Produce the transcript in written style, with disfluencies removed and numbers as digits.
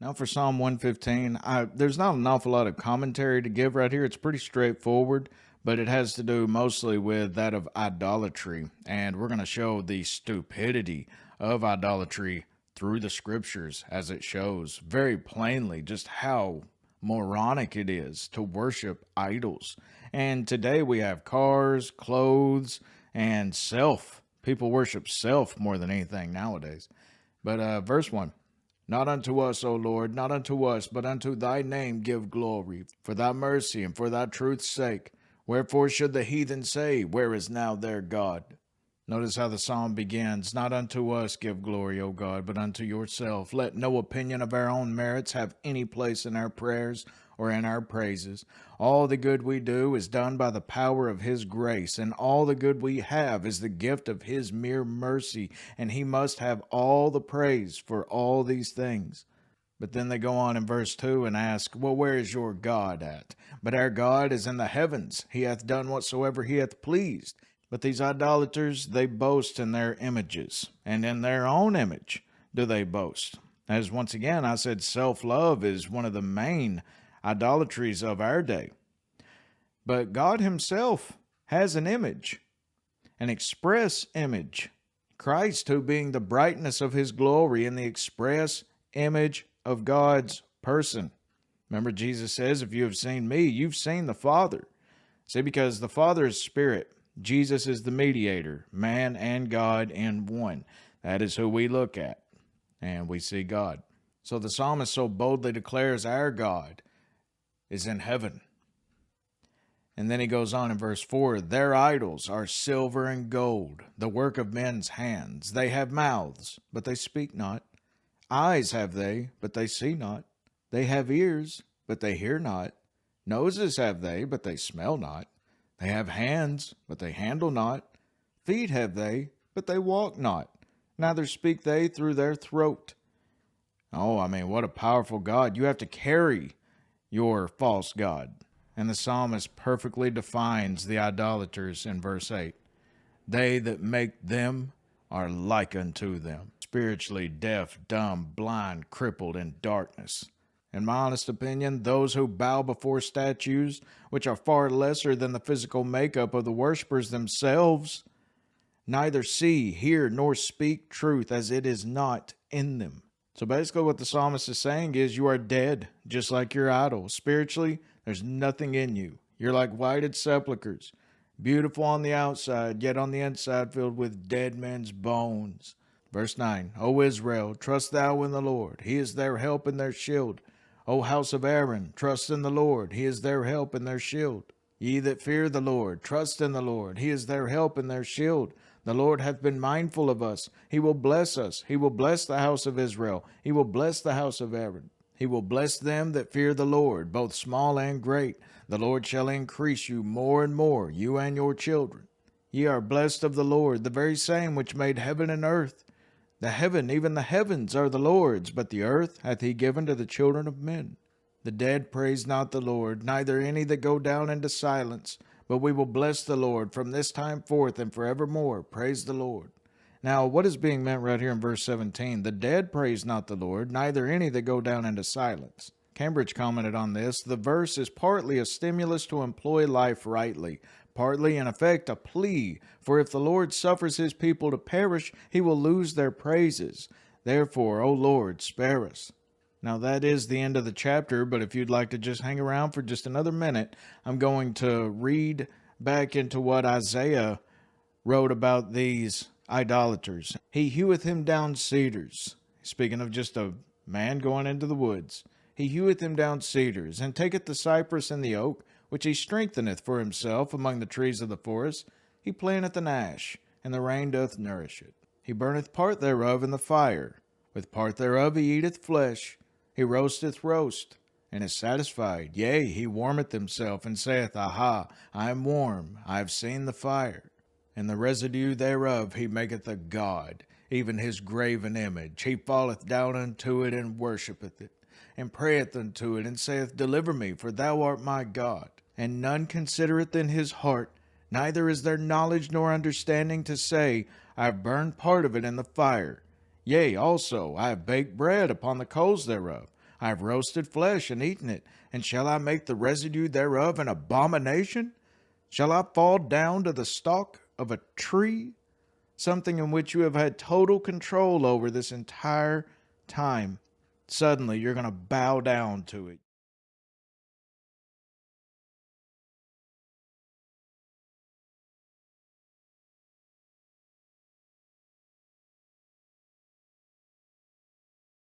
Now for Psalm 115, there's not an awful lot of commentary to give right here. It's pretty straightforward, but it has to do mostly with that of idolatry. And we're going to show the stupidity of idolatry through the scriptures as it shows very plainly just how moronic it is to worship idols. And today we have cars, clothes, and self. People worship self more than anything nowadays. But verse 1. Not unto us, O Lord, not unto us, but unto thy name give glory, for thy mercy and for thy truth's sake. Wherefore should the heathen say, where is now their God? Notice how the psalm begins, not unto us give glory, O God, but unto yourself. Let no opinion of our own merits have any place in our prayers or in our praises. All the good we do is done by the power of his grace, and all the good we have is the gift of his mere mercy, and he must have all the praise for all these things. But then they go on in verse 2 and ask, well, where is your God at? But our God is in the heavens. He hath done whatsoever he hath pleased. But these idolaters, they boast in their images, and in their own image do they boast. As once again I said, self-love is one of the main idolatries of our day. But God himself has an image, an express image. Christ, who being the brightness of his glory and the express image of God's person. Remember, Jesus says, if you have seen me, you've seen the Father. See, because the Father is spirit. Jesus is the mediator, man and God in one. That is who we look at, and we see God. So the psalmist so boldly declares our God is in heaven. And then he goes on in verse 4, their idols are silver and gold, the work of men's hands. They have mouths, but they speak not. Eyes have they, but they see not. They have ears, but they hear not. Noses have they, but they smell not. They have hands, but they handle not. Feet have they, but they walk not. Neither speak they through their throat. Oh, I mean, what a powerful God. You have to carry your false God. And the psalmist perfectly defines the idolaters in verse 8. They that make them are like unto them, spiritually deaf, dumb, blind, crippled, in darkness. In my honest opinion, those who bow before statues, which are far lesser than the physical makeup of the worshippers themselves, neither see, hear, nor speak truth, as it is not in them. So basically what the psalmist is saying is you are dead, just like your idol. Spiritually, there's nothing in you. You're like whited sepulchres, beautiful on the outside, yet on the inside filled with dead men's bones. Verse 9, O Israel, trust thou in the Lord. He is their help and their shield. O house of Aaron, trust in the Lord. He is their help and their shield. Ye that fear the Lord, trust in the Lord. He is their help and their shield. The Lord hath been mindful of us. He will bless us. He will bless the house of Israel. He will bless the house of Aaron. He will bless them that fear the Lord, both small and great. The Lord shall increase you more and more, you and your children. Ye are blessed of the Lord, the very same which made heaven and earth. The heaven, even the heavens, are the Lord's, but the earth hath he given to the children of men. The dead praise not the Lord, neither any that go down into silence. But we will bless the Lord from this time forth and forevermore. Praise the Lord. Now, what is being meant right here in verse 17? The dead praise not the Lord, neither any that go down into silence. Cambridge commented on this. The verse is partly a stimulus to employ life rightly, partly in effect a plea, for if the Lord suffers his people to perish, he will lose their praises. Therefore, O Lord, spare us. Now that is the end of the chapter, but if you'd like to just hang around for just another minute, I'm going to read back into what Isaiah wrote about these idolaters. He heweth him down cedars. Speaking of just a man going into the woods. He heweth him down cedars, and taketh the cypress and the oak, which he strengtheneth for himself among the trees of the forest. He planteth an ash, and the rain doth nourish it. He burneth part thereof in the fire. With part thereof he eateth flesh. He roasteth roast, and is satisfied. Yea, he warmeth himself, and saith, Aha, I am warm, I have seen the fire. And the residue thereof he maketh a god, even his graven image. He falleth down unto it, and worshippeth it, and prayeth unto it, and saith, Deliver me, for thou art my God. and none considereth in his heart, neither is there knowledge nor understanding to say, I have burned part of it in the fire. Yea, also, I have baked bread upon the coals thereof. I have roasted flesh and eaten it, and shall I make the residue thereof an abomination? Shall I fall down to the stalk of a tree? Something in which you have had total control over this entire time. Suddenly, you're going to bow down to it.